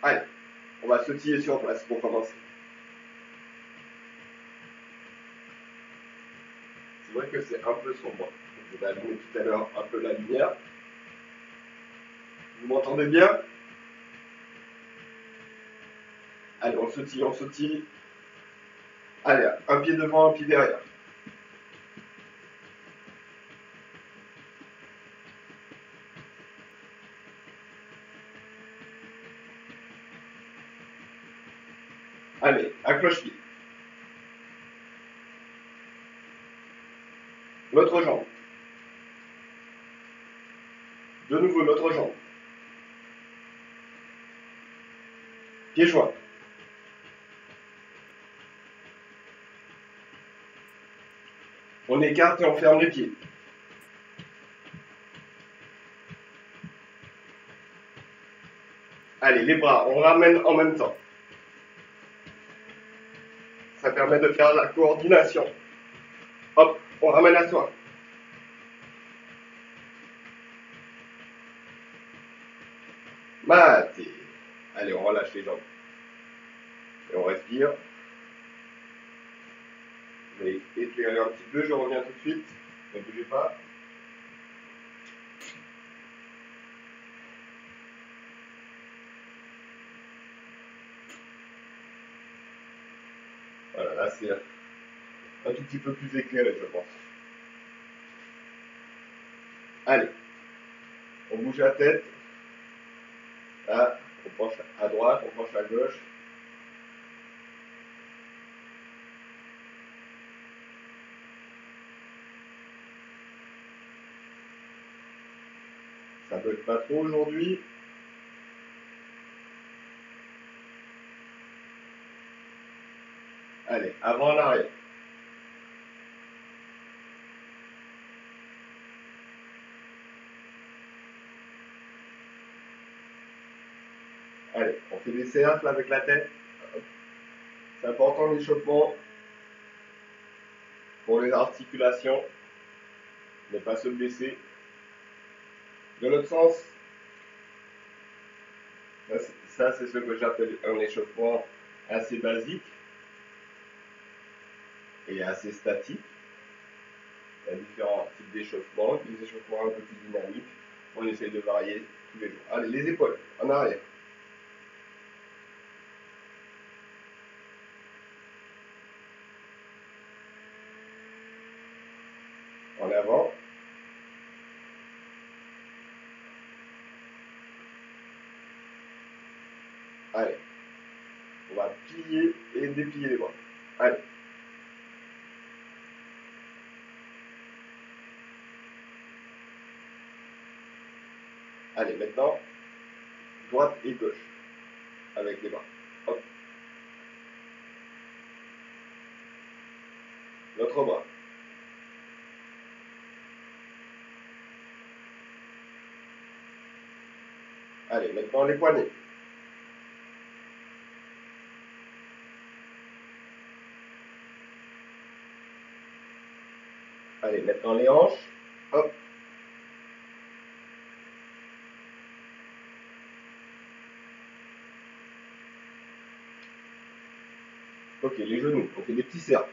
Allez, on va sautiller sur place pour commencer. C'est vrai que c'est un peu sombre. Je vais allumer tout à l'heure un peu la lumière. Vous m'entendez bien? Allez, on sautille, on sautille. Allez, un pied devant, un pied derrière. Allez, un cloche-pied. L'autre jambe. De nouveau, l'autre jambe. Pied joint. On écarte et on ferme les pieds. Allez, les bras, on ramène en même temps. Ça permet de faire la coordination. Hop, on ramène à soi. Maté. Allez, on relâche les jambes. Et on respire. Je vais éclairer un petit peu, je reviens tout de suite. Ne bougez pas. Voilà, là c'est un tout petit peu plus éclairé, je pense. Allez, on bouge la tête. Là, on penche à droite, on penche à gauche. Ça ne bug pas trop aujourd'hui. Allez, avant en arrière. Allez, on fait des cercles avec la tête. C'est important l'échauffement pour les articulations. Ne pas se blesser. De l'autre sens, ça c'est ce que j'appelle un échauffement assez basique et assez statique. Il y a différents types d'échauffements, des échauffements un peu plus dynamiques. On essaye de varier tous les jours. Allez, les épaules, en arrière. En avant. Allez, on va plier et déplier les bras. Allez. Allez, maintenant, droite et gauche, avec les bras. Hop. L'autre bras. Allez, maintenant les poignets. Allez, maintenant les hanches. Hop. Ok, les genoux, on fait des petits cercles.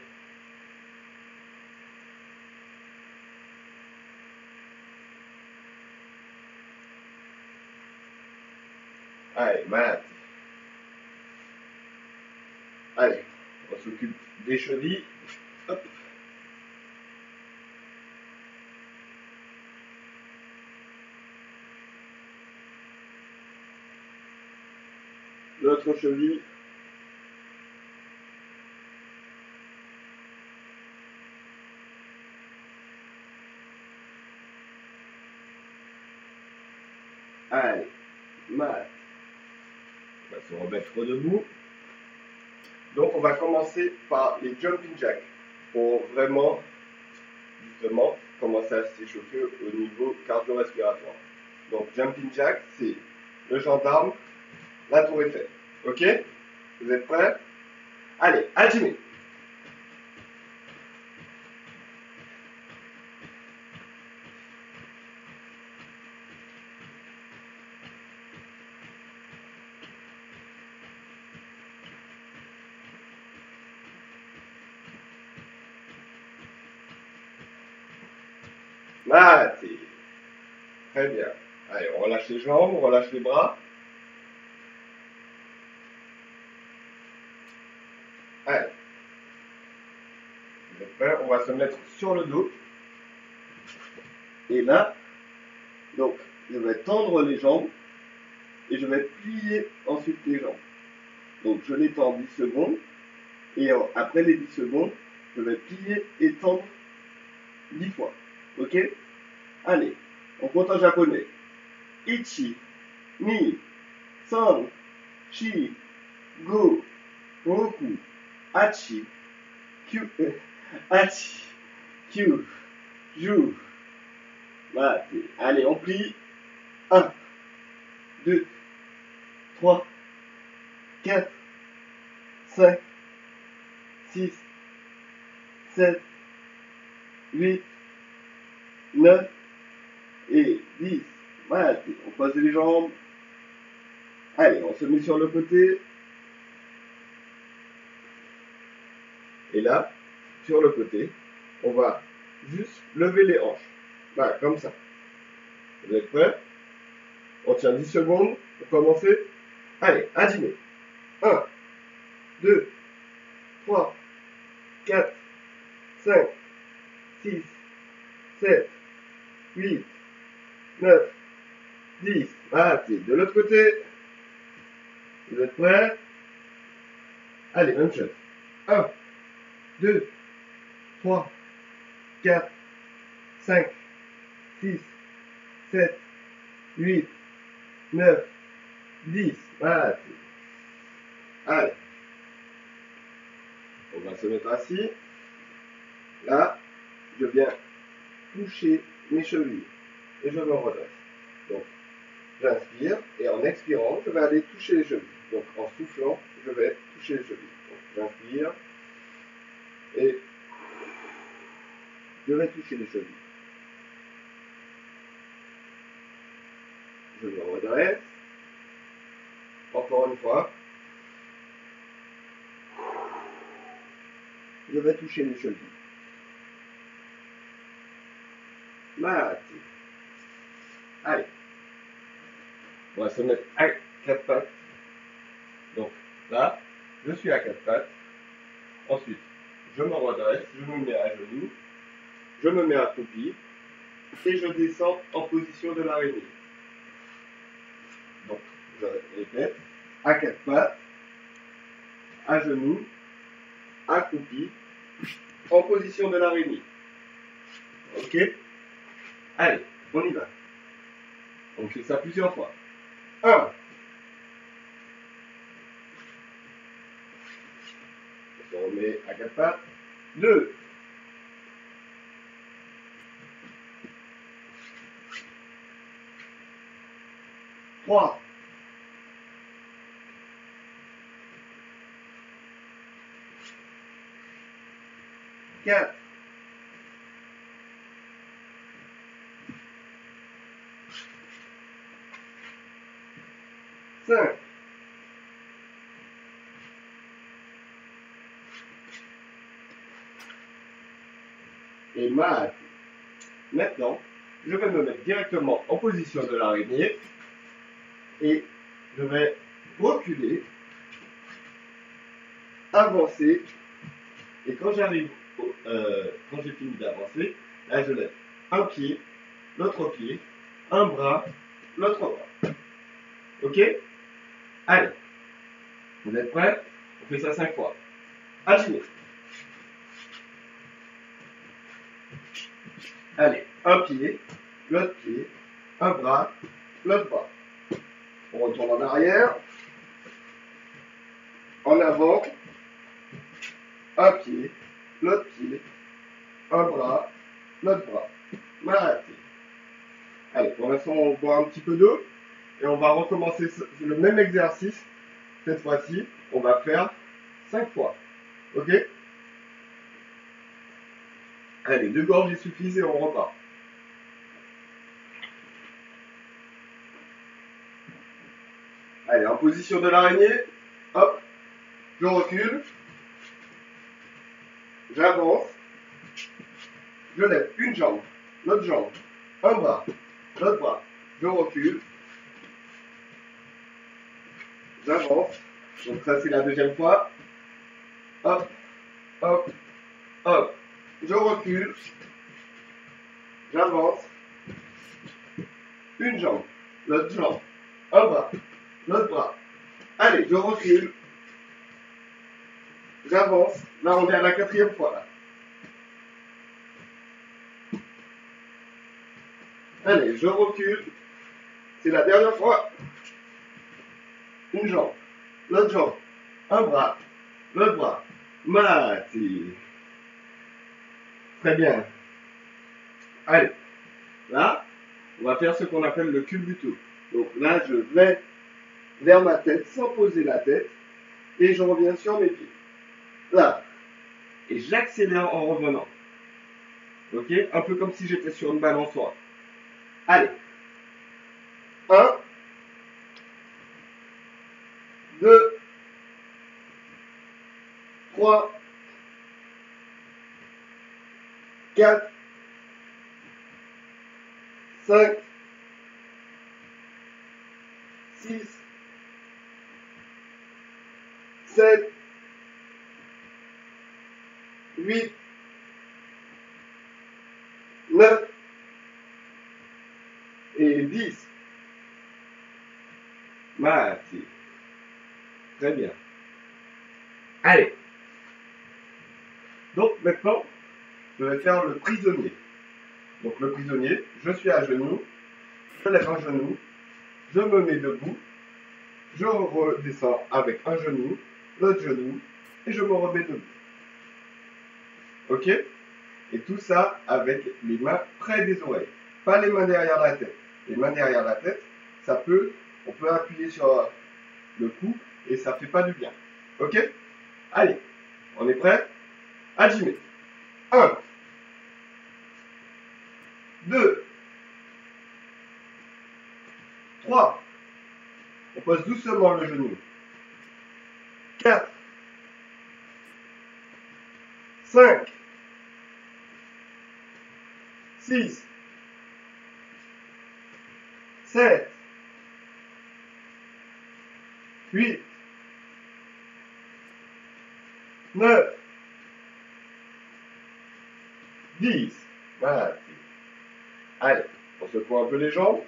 Allez, mat. Allez, on s'occupe des chevilles. Hop. L'autre cheville. Allez, mat. On va se remettre debout. Donc on va commencer par les jumping jacks pour vraiment, justement, commencer à s'échauffer au niveau cardio-respiratoire. Donc jumping jack, c'est le gendarme, la tour Eiffel. Ok? Vous êtes prêts? Allez, Hajime. Mati. Très bien. Allez, on relâche les jambes, on relâche les bras. Allez. Vous êtes prêts? On va se mettre sur le dos. Et là, donc, je vais tendre les jambes et je vais plier ensuite les jambes. Donc, je les tends 10 secondes et après les 10 secondes, je vais plier et tendre 10 fois. Ok? Allez, on compte en japonais. Ichi, ni, san, chi, go, roku, hachi, kyu, hachi, kyu, ju. Voilà. Allez, on plie. 1, 2, 3, 4, 5, 6, 7, 8, 9 et 10. Voilà, on passe les jambes. Allez, on se met sur le côté. Et là, sur le côté, on va juste lever les hanches. Voilà, comme ça. Vous êtes prêts? On tient 10 secondes pour commencer. Allez, à dîner. 1, 2, 3, 4, 5, 6, 7, 8, 9, 10. Voilà, de l'autre côté. Vous êtes prêts? Allez, même chose. 1, 2, 3, 4, 5, 6, 7, 8, 9, 10. Voilà. Allez. On va se mettre assis. Là, je viens toucher mes chevilles. Et je me redresse. Donc, j'inspire. Et en expirant, je vais aller toucher les chevilles. Donc, en soufflant, je vais toucher les chevilles. Donc, j'inspire. Et je vais toucher les chevilles. Je me redresse. Encore une fois. Je vais toucher les chevilles. Mati. Allez. On va se mettre à 4 pattes. Donc là, je suis à 4 pattes. Ensuite, je me redresse, je me mets à genoux. Je me mets accroupi. Et je descends en position de l'araignée. Donc, je répète. À 4 pattes. À genoux. Accroupi. En position de l'araignée. Ok? Allez, on y va. On fait ça plusieurs fois. 1. On se remet à 4 pattes. 2. 3. 4. 5. Et mat. Maintenant, je vais me mettre directement en position de l'araignée et je vais reculer, avancer et quand j'arrive, quand j'ai fini d'avancer, là je lève un pied, l'autre pied, un bras, l'autre bras. Ok? Allez, vous êtes prêts? On fait ça 5 fois. Agilez. Allez, un pied, l'autre pied, un bras, l'autre bras. On retourne en arrière, en avant, un pied, l'autre pied, un bras, l'autre bras. M'arrêtez. Allez, pour l'instant, on boit un petit peu d'eau et on va recommencer le même exercice. Cette fois-ci, on va faire 5 fois. Ok? Allez, 2 gorgées suffisent et on repart. Allez, en position de l'araignée, hop, je recule, j'avance, je lève une jambe, l'autre jambe, un bras, l'autre bras, je recule, j'avance, donc ça c'est la deuxième fois, hop, hop, hop, je recule, j'avance, une jambe, l'autre jambe, un bras, l'autre bras, allez, je recule, j'avance, là on est à la quatrième fois là. Allez, je recule. C'est la dernière fois. Une jambe, l'autre jambe, un bras, l'autre bras. Mati. Très bien. Allez, là, on va faire ce qu'on appelle le culbuto. Donc là, je vais vers ma tête sans poser la tête et je reviens sur mes pieds. Là. Et j'accélère en revenant. Ok? Un peu comme si j'étais sur une balançoire. Allez. 1, 2, 3, 4, 5, 6, 7, 8, 9 et 10. Mati. Très bien. Allez. Donc maintenant, je vais faire le prisonnier. Donc le prisonnier, je suis à genoux, je lève un genou, je me mets debout, je redescends avec un genou, l'autre genou, et je me remets debout. Ok? Et tout ça avec les mains près des oreilles. Pas les mains derrière la tête. Les mains derrière la tête, on peut appuyer sur le cou et ça fait pas du bien. Ok? Allez, on est prêt? Hajime. 1, 2, 3. On pose doucement le genou. 4, 5, 6, 7, 8, 9, 10. Voilà. Allez, on secoue un peu les jambes.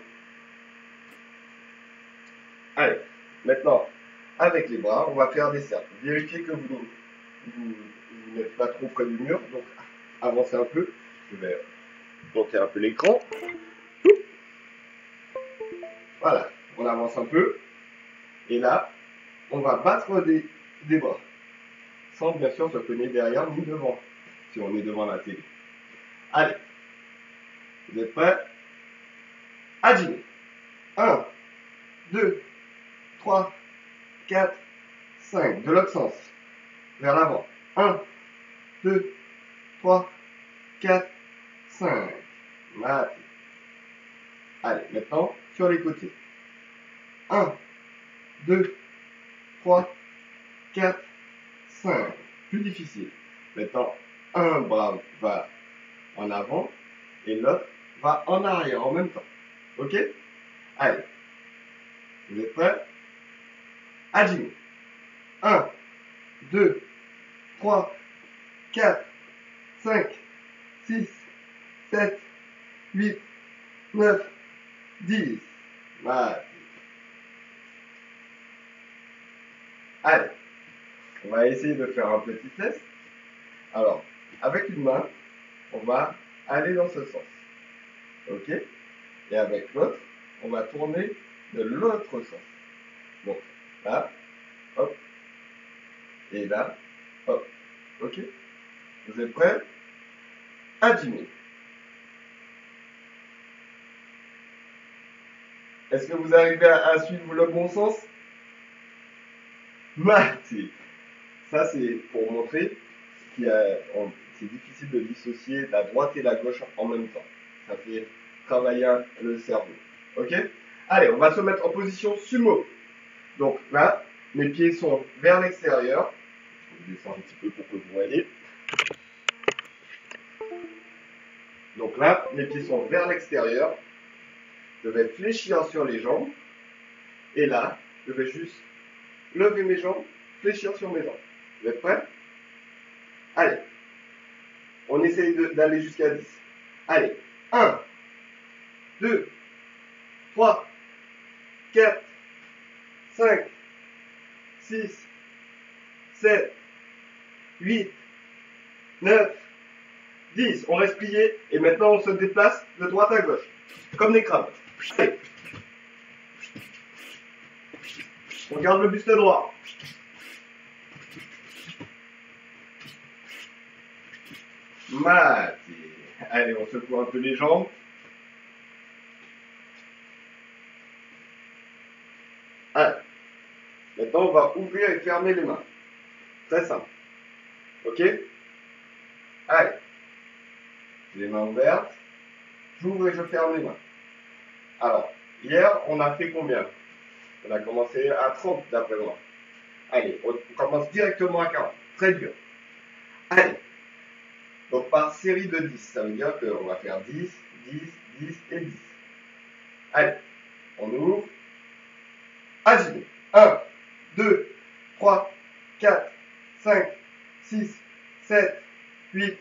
Allez, maintenant, avec les bras, on va faire des cercles. Vérifiez que vous n'êtes pas trop près du mur, donc avancez un peu. Je vais monter un peu l'écran. Voilà, on avance un peu. Et là, on va battre des bras. Sans bien sûr se cogner derrière ni devant, si on est devant la télé. Allez, vous êtes prêts? Hajime. 1, 2, 3, 4, 5. De l'autre sens. Vers l'avant. 1, 2, 3, 4, 5. Mati. Allez, maintenant, sur les côtés. 1, 2, 3, 4, 5. Plus difficile. Maintenant, un bras va en avant et l'autre va en arrière en même temps. Ok? Allez. Vous êtes prêts? Hajime. 1, 2, 3, 4, 5, 6, 7, 8, 9, 10. Voilà. Allez, on va essayer de faire un petit test. Alors, avec une main, on va aller dans ce sens. Ok? Et avec l'autre, on va tourner de l'autre sens. Donc, là, hop. Et là, hop. Ok? Vous êtes prêts? Hajime. Est-ce que vous arrivez à suivre le bon sens? Mati. Ça, c'est pour montrer qu'il c'est difficile de dissocier la droite et la gauche en même temps. Ça fait travailler le cerveau. Ok? Allez, on va se mettre en position sumo. Donc là, mes pieds sont vers l'extérieur. Je descends un petit peu pour que vous voyez. Donc là, mes pieds sont vers l'extérieur. Je vais fléchir sur les jambes. Et là, je vais juste lever mes jambes, fléchir sur mes jambes. Vous êtes prêts? Allez. On essaye d'aller jusqu'à 10. Allez. 1, 2, 3, 4, 5, 6, 7, 8, 9, 10. On reste plié et maintenant on se déplace de droite à gauche. Comme des crabes. Allez. On garde le buste droit. Mati. Allez, on secoue un peu les jambes. Allez. Maintenant, on va ouvrir et fermer les mains. Très simple. Ok? Allez. Les mains ouvertes. J'ouvre et je ferme les mains. Alors, hier, on a fait combien? On a commencé à 30 d'après moi. Allez, on commence directement à 40. Très dur. Allez. Donc par série de 10, ça veut dire qu'on va faire 10, 10, 10 et 10. Allez, on ouvre. Agile. 1, 2, 3, 4, 5, 6, 7, 8,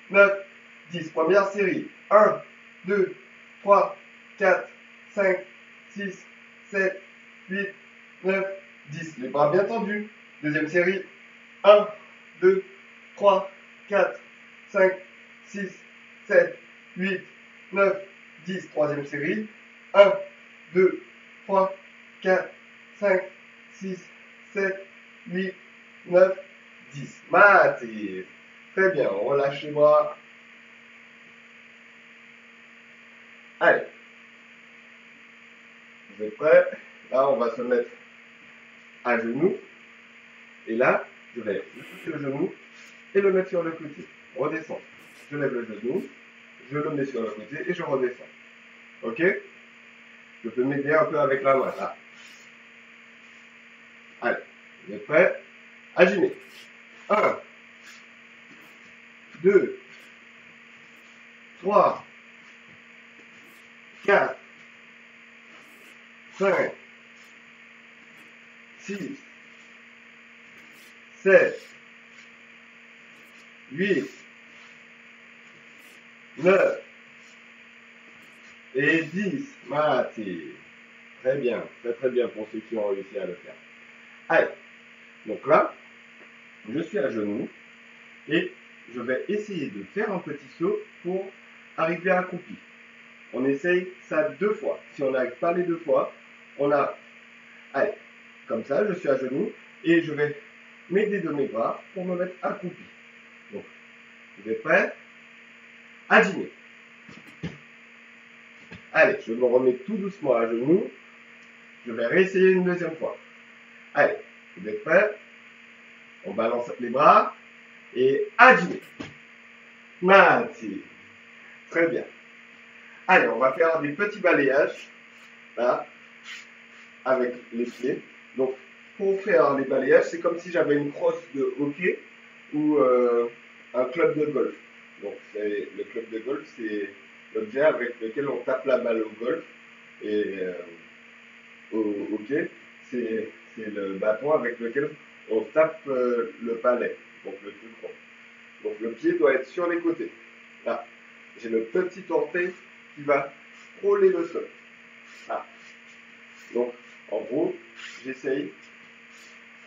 9, 10. Première série. 1, 2, 3, 4, 5, 6, 7, 8, 9, 10. Les bras bien tendus. Deuxième série. 1, 2, 3, 4, 5, 6, 7, 8, 9, 10. Troisième série. 1, 2, 3, 4, 5, 6, 7, 8, 9, 10. Mati. Très bien, on relâche les bras. Allez. Vous êtes prêts? Là, on va se mettre à genoux. Et là, je vais lever le genou et le mettre sur le côté. Redescends. Je lève le genou, je le mets sur le côté et je redescends. Ok? Je peux m'aider un peu avec la main, là. Allez, vous êtes prêts? Agilez. 1, 2, 3, 4, 5, 6, 7, 8, 9 et 10. Mati. Très bien, très bien pour ceux qui ont réussi à le faire. Allez, donc là, je suis à genoux et je vais essayer de faire un petit saut pour arriver accroupi. On essaye ça 2 fois. Si on n'arrive pas les 2 fois, on a... Allez, comme ça, je suis à genoux et je vais m'aider de mes bras pour me mettre accroupi. Donc, vous êtes prêts? Agilez. Allez, je me remets tout doucement à genoux. Je vais réessayer une deuxième fois. Allez, vous êtes prêts? On balance les bras et agilez. Mati. Très bien. Allez, on va faire des petits balayages, là, avec les pieds. Donc, pour faire les balayages, c'est comme si j'avais une crosse de hockey ou un club de golf. Donc, le club de golf, c'est l'objet avec lequel on tape la balle au golf. Et au hockey, c'est le bâton avec lequel on tape le palais, donc le truc rond. Donc, le pied doit être sur les côtés. Là, j'ai le petit orteil qui va frôler le sol. Là. Donc, en gros, j'essaye,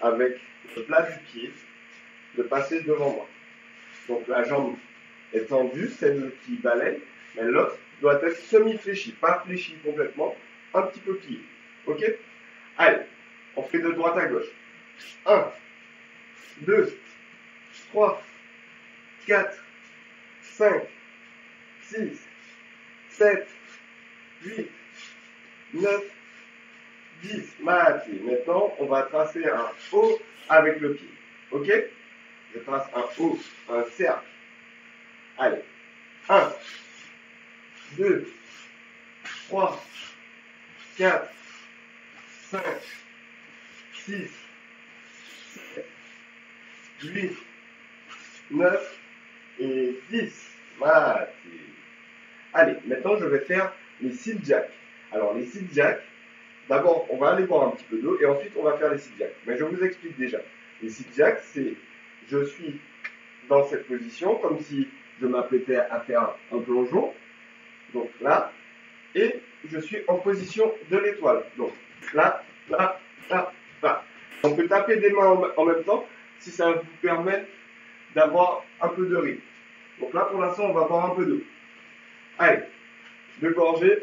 avec le plat du pied, de passer devant moi. Donc, la jambe est tendue, celle qui balaye, mais l'autre doit être semi-fléchie, pas fléchie complètement, un petit peu pliée. Ok? Allez, on fait de droite à gauche. 1, 2, 3, 4, 5, 6, 7, 8, 9, 10. Mati. Maintenant, on va tracer un O avec le pied. Ok? Je trace un O, un cercle. Allez. 1, 2, 3, 4, 5, 6, 7, 8, 9 et 10. Mati. Allez, maintenant je vais faire les sit jacks. Alors les sit jacks, d'abord on va aller boire un petit peu d'eau et ensuite on va faire les sit jacks. Mais je vous explique déjà. Les sit jacks, c'est je suis dans cette position comme si je m'apprêtais à faire un plongeon. Donc là, et je suis en position de l'étoile. Donc là, là, là, là. On peut taper des mains en même temps si ça vous permet d'avoir un peu de rythme. Donc là, pour l'instant, on va boire un peu d'eau. Allez, 2 gorgées.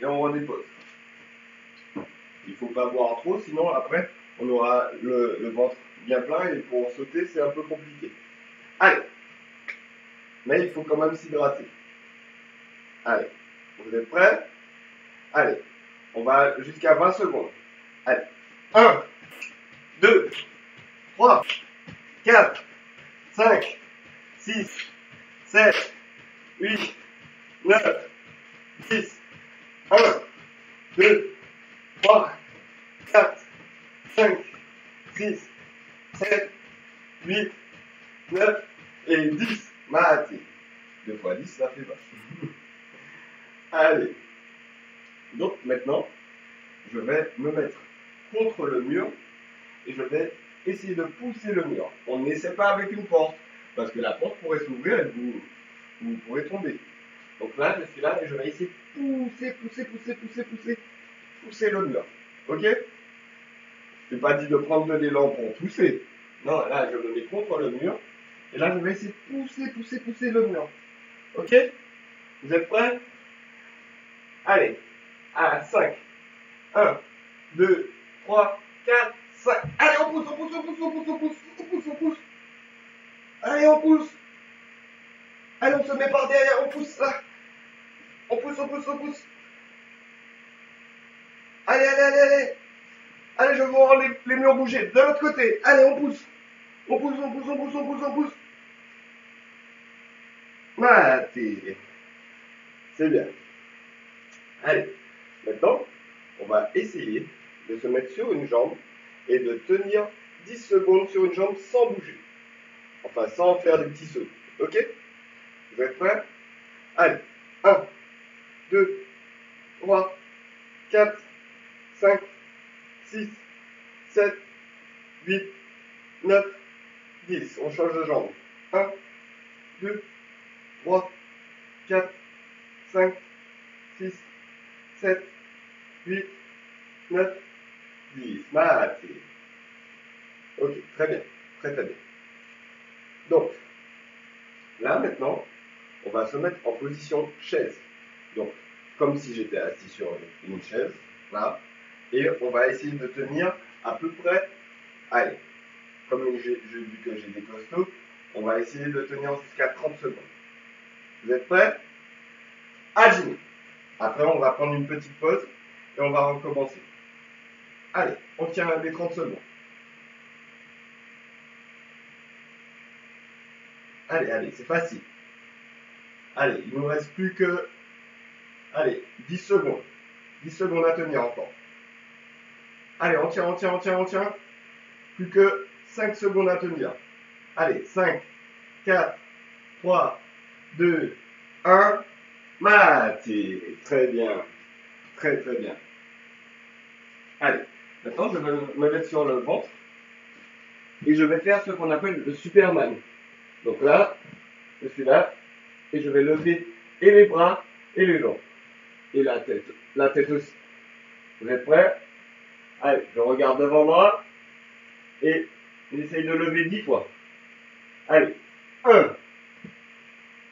Et on redépose. Il ne faut pas boire trop, sinon après, on aura le ventre bien plein et pour sauter, c'est un peu compliqué. Allez, mais il faut quand même s'hydrater. Allez, vous êtes prêts? Allez, on va jusqu'à 20 secondes. Allez, 1, 2, 3, 4, 5, 6, 7, 8, 9, 10, 1, 2, 3, 4, 5, 6, 7, 8, 9 et 10. Maté. 2 fois 10, ça fait 20. Allez. Donc maintenant, je vais me mettre contre le mur et je vais essayer de pousser le mur. On n'essaie pas avec une porte, parce que la porte pourrait s'ouvrir et vous pourrez tomber. Donc là, je suis là et je vais essayer de pousser le mur. Ok? Je n'ai pas dit de prendre de l'élan pour pousser. Non, là, je me mets contre le mur. Et là, je vais essayer de pousser le mur. Ok? Vous êtes prêts? Allez. À 5. 1, 2, 3, 4, 5. Allez, on pousse. Allez, on pousse. Allez, on se met par derrière, on pousse là. On pousse. Allez. Allez, je veux voir les murs bouger. De l'autre côté. Allez, on pousse. On pousse. Maté. C'est bien. Allez, maintenant, on va essayer de se mettre sur une jambe et de tenir 10 secondes sur une jambe sans bouger. Enfin, sans faire des petits sauts. Ok? Vous êtes prêts? Allez, 1, 2, 3, 4, 5, 6, 7, 8, 9, 10. On change de jambe. 1, 2, 3, 4, 5, 6, 7, 8, 9, 10. Maté. Ok, très bien. Très bien. Donc, là maintenant, on va se mettre en position chaise. Donc, comme si j'étais assis sur une chaise, là. Et on va essayer de tenir à peu près, allez, comme j'ai vu que j'ai des costauds, on va essayer de tenir jusqu'à 30 secondes. Vous êtes prêts? À genoux. Après, on va prendre une petite pause et on va recommencer. Allez, on tient les 30 secondes. Allez, c'est facile. Allez, il ne nous reste plus que, allez, 10 secondes. 10 secondes à tenir encore. Allez, on tient. Plus que 5 secondes à tenir. Allez, 5, 4, 3, 2, 1. Maté. Très bien. Très bien. Allez, maintenant je vais me mettre sur le ventre et je vais faire ce qu'on appelle le Superman. Donc là, je suis là et je vais lever et les bras et les jambes. Et la tête aussi. Vous êtes prêts? Allez, je regarde devant moi et j'essaye de lever 10 fois. Allez, 1,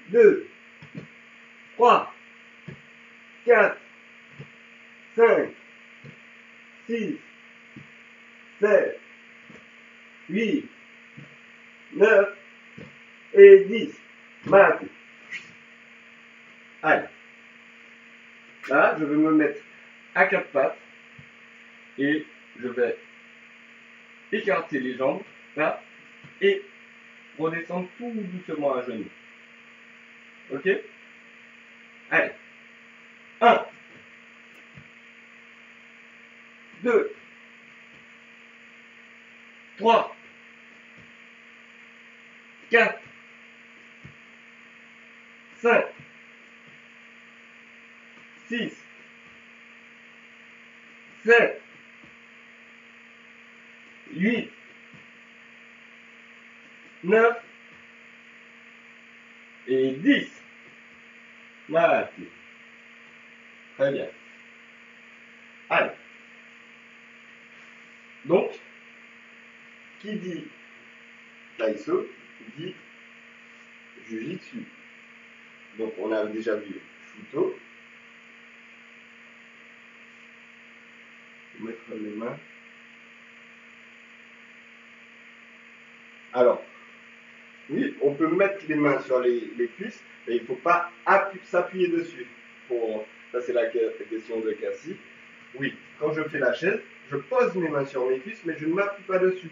2, 3, 4, 5, 6, 7, 8, 9 et 10. Maté. Allez. Là, je vais me mettre à 4 pattes et je vais écarter les jambes là et redescendre tout doucement à genoux. Ok? Allez. 1, 2, 3, 4, 5, 6, 7, 8, 9 et 10. Voilà. Très bien. Allez. Donc, qui dit Taiso dit Jujitsu. Donc, on a déjà vu Shuto. Mettre les mains. Alors, oui, on peut mettre les mains sur les cuisses, mais il ne faut pas s'appuyer dessus. Ça, c'est la question de Cassie. Oui, quand je fais la chaise, je pose mes mains sur mes cuisses, mais je ne m'appuie pas dessus.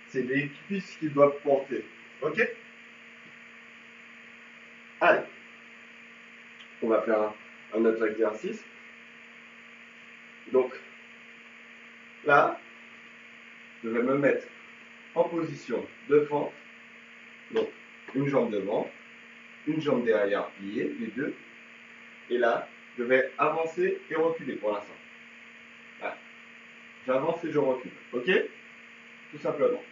C'est les cuisses qui doivent porter. Ok? Allez, on va faire un autre exercice. Donc, là, je vais me mettre en position de fente. Donc, une jambe devant, une jambe derrière pliée, les deux. Et là, je vais avancer et reculer pour l'instant. Voilà. J'avance et je recule. Ok? Tout simplement.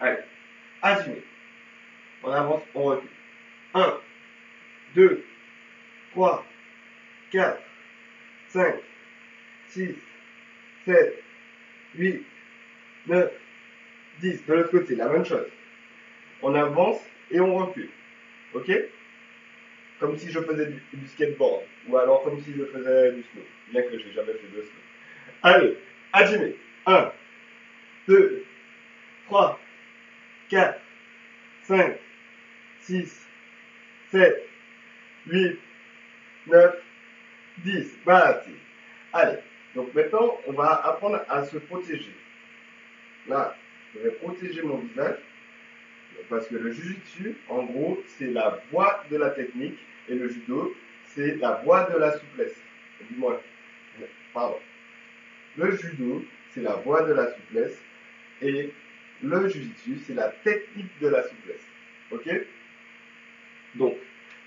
Allez, assumez. On avance, on recule. 1, 2, 3, 4, 5, 6, 7, 8, 9, 10. De l'autre côté, la même chose. On avance et on recule. Ok? Comme si je faisais du skateboard. Ou alors comme si je faisais du snow. Bien que je n'ai jamais fait de snow. Allez, hajime. 1, 2, 3, 4, 5, 6, 7, 8, 9, 10. Bati. Allez. Donc maintenant, on va apprendre à se protéger. Là, je vais protéger mon visage. Parce que le jujitsu, en gros, c'est la voie de la technique. Et le judo, c'est la voie de la souplesse. Dis-moi. Pardon. Le judo, c'est la voie de la souplesse. Et le jujitsu, c'est la technique de la souplesse. Ok? Donc,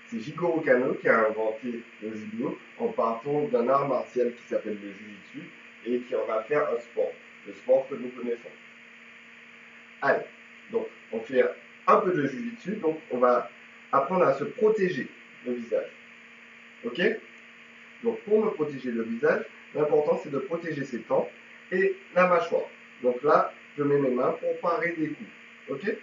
c'est Jigoro Kano qui a inventé le judo en partant d'un art martial qui s'appelle le jujitsu et qui en va faire un sport. Le sport que nous connaissons. Allez, donc on fait un peu de jujitsu, donc on va apprendre à se protéger le visage. Ok? Donc pour me protéger le visage, l'important c'est de protéger ses tempes et la mâchoire. Donc là, je mets mes mains pour parer des coups. Ok?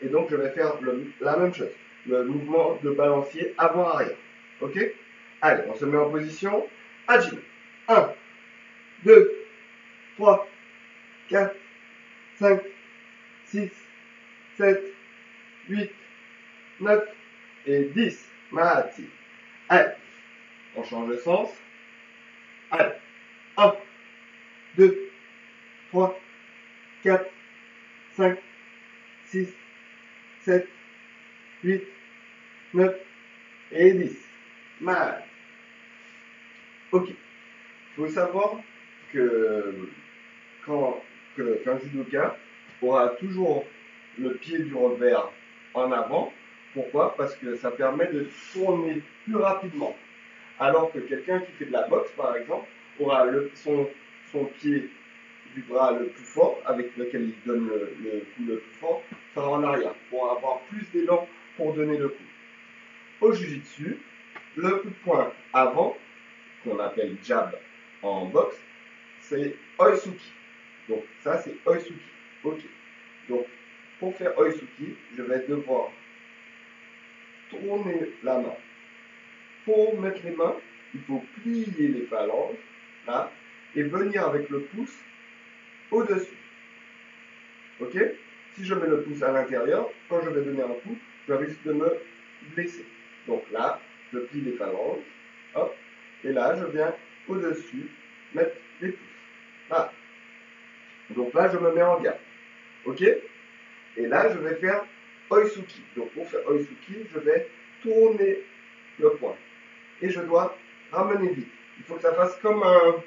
Et donc je vais faire la même chose. Le mouvement de balancier avant-arrière. Ok? Allez, on se met en position. Hajime. 1, 2, 3, 4, 5, 6, 7, 8, 9 et 10. Mati. Allez, on change de sens. Allez, 1, 2, 3, 4, 5, 6, 7, 8, 9 et 10. Mati. Ok. Il faut savoir qu'un judoka aura toujours le pied du revers en avant. Pourquoi? Parce que ça permet de tourner plus rapidement. Alors que quelqu'un qui fait de la boxe, par exemple, aura son pied du bras le plus fort, avec lequel il donne le coup le plus fort, sera en arrière, pour avoir plus d'élan pour donner le coup. Au jiu-jitsu, le coup de poing avant, qu'on appelle jab en boxe, c'est oisuki. Donc ça, c'est oisuki. Ok. Donc, pour faire oisuki, je vais devoir tourner la main. Pour mettre les mains, il faut plier les phalanges, là, et venir avec le pouce au-dessus. Ok? Si je mets le pouce à l'intérieur, quand je vais donner un coup, je risque de me blesser. Donc là, je plie les phalanges, hop, et là, je viens au-dessus mettre les pouces. Là. Donc là, je me mets en garde. Ok? Et là, je vais faire oisuki. Donc pour faire oisuki, je vais tourner le poing. Et je dois ramener vite. Il faut que ça fasse comme un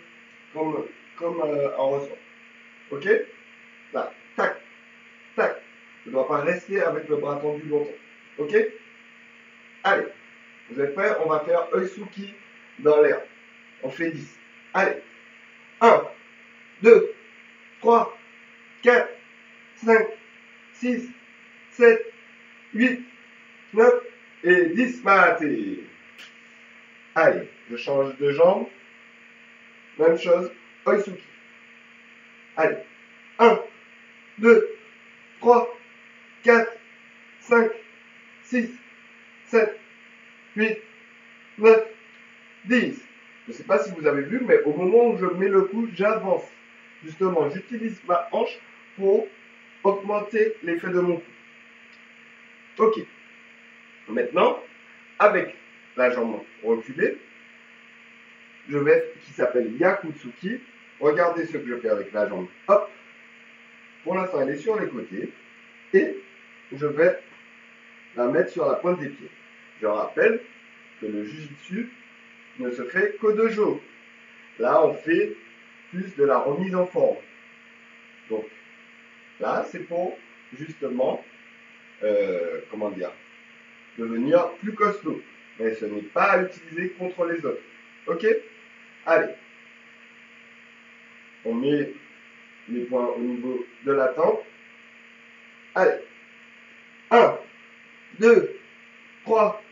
ressort. Ok? Là, tac, tac, Je ne dois pas rester avec le bras tendu longtemps. Ok? Allez, vous êtes prêts? On va faire Oisuki dans l'air. On fait 10. Allez. 1, 2, 3, 4, 5, 6, 7, 8, 9 et 10. Maté. Allez, je change de jambe. Même chose. Oisuki. Allez. 1, 2, 3, 4, 5, 6, 7, 8, 9, 10. Je ne sais pas si vous avez vu, mais au moment où je mets le coup, j'avance. Justement, j'utilise ma hanche pour augmenter l'effet de mon coup. Ok. Maintenant, avec la jambe reculée, je vais, qui s'appelle Yakutsuki. Regardez ce que je fais avec la jambe. Hop. Pour l'instant, elle est sur les côtés. Et je vais la mettre sur la pointe des pieds. Je rappelle que le Jiu-Jitsu ne se fait que de dos. Là, on fait plus de la remise en forme. Donc, là, c'est pour justement, comment dire, devenir plus costaud. Mais ce n'est pas à utiliser contre les autres. Ok? Allez. On met les points au niveau de la tempe. Allez. 1, 2, 3,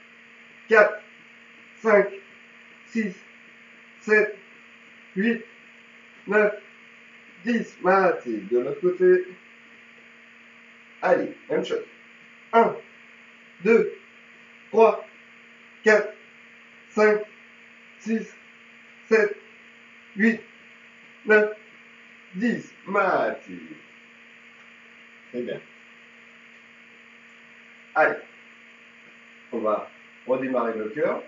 4, 5, 6, 7, 8, 9, 10. Maté. De l'autre côté. Allez, même chose. 1, 2, 3, 4, 5, 6, 7, 8, 9, 10. Maté. C'est bien. Allez. On va redémarrer le cœur.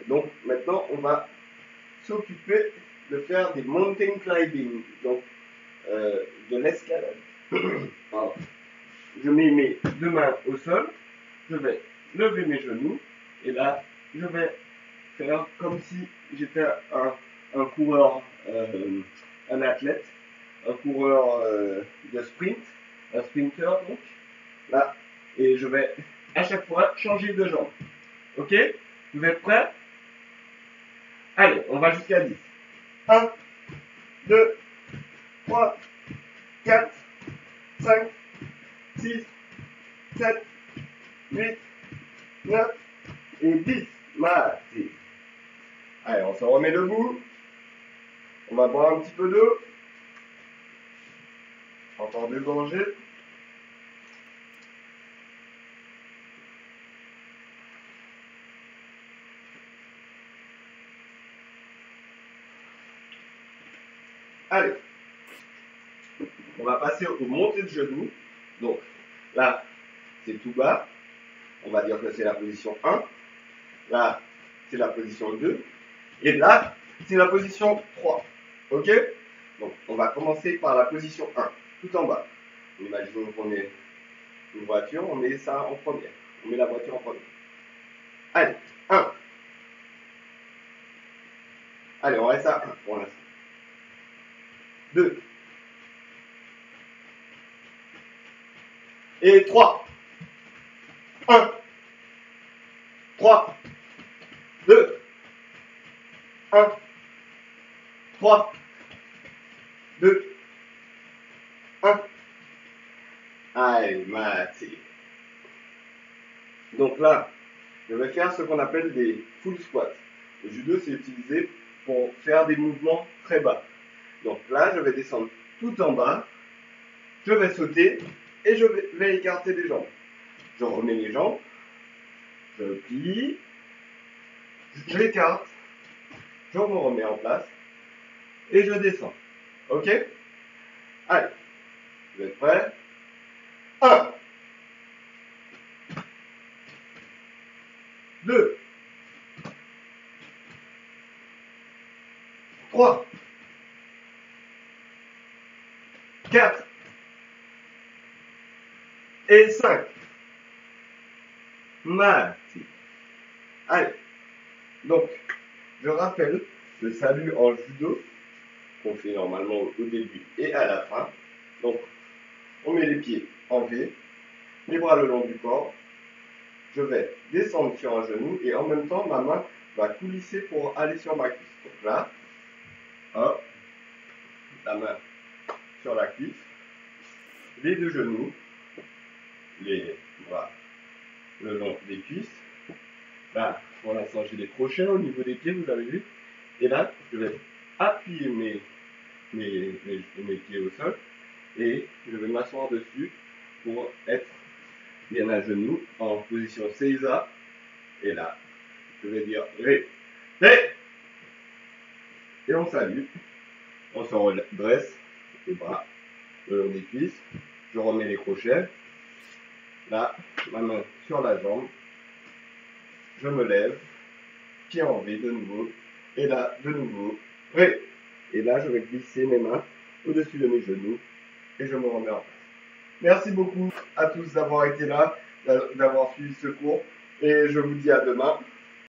Donc maintenant, on va s'occuper de faire des mountain climbing, donc de l'escalade. Je mets mes deux mains au sol, je vais lever mes genoux, et là, je vais faire comme si j'étais un coureur, un athlète, un coureur de sprint, un sprinter donc, là, et je vais à chaque fois changer de jambe. Ok? Vous êtes prêts? Allez, on va jusqu'à 10. 1, 2, 3, 4, 5, 6, 7, 8, 9 et 10. Maté. Allez, on se remet debout. On va boire un petit peu d'eau. Encore 2 gorgées. Allez. On va passer aux montées de genoux. Donc, là, c'est tout bas. On va dire que c'est la position 1. Là, c'est la position 2. Et là, c'est la position 3. Ok? Donc, on va commencer par la position 1, tout en bas. Imaginons qu'on ait une voiture, on met ça en première. On met la voiture en première. Allez, 1. Allez, on reste à 1 pour l'instant. 2. Et 3. 1. 3. 2. 1. 3. 2. 1. Allez, maté. Donc là, je vais faire ce qu'on appelle des full squats. Le judo, c'est utilisé pour faire des mouvements très bas. Donc là, je vais descendre tout en bas, je vais sauter et je vais écarter les jambes. Je remets les jambes, je plie, je l'écarte, je me remets en place et je descends. Ok? Allez, vous êtes prêts? 1, 2, 3, 4 et 5. Maté. Allez. Donc, je rappelle le salut en judo qu'on fait normalement au début et à la fin. Donc, on met les pieds en V, les bras le long du corps. Je vais descendre sur un genou et en même temps, ma main va coulisser pour aller sur ma cuisse. Donc là, hop, la main sur la cuisse, les deux genoux, les bras le long des cuisses. Là, pour l'instant, j'ai des crochets au niveau des pieds, vous avez vu. Et là, je vais appuyer mes pieds au sol et je vais m'asseoir dessus pour être bien à genoux en position Seiza. Et là, je vais dire Ré, Ré. Et on salue. On se redresse les bras le long des cuisses. Je remets les crochets. Là, ma main sur la jambe. Je me lève. Pied en V de nouveau. Et là, de nouveau, Ré. Et là, je vais glisser mes mains au-dessus de mes genoux. Et je me remets en place. Merci beaucoup à tous d'avoir été là, d'avoir suivi ce cours. Et je vous dis à demain.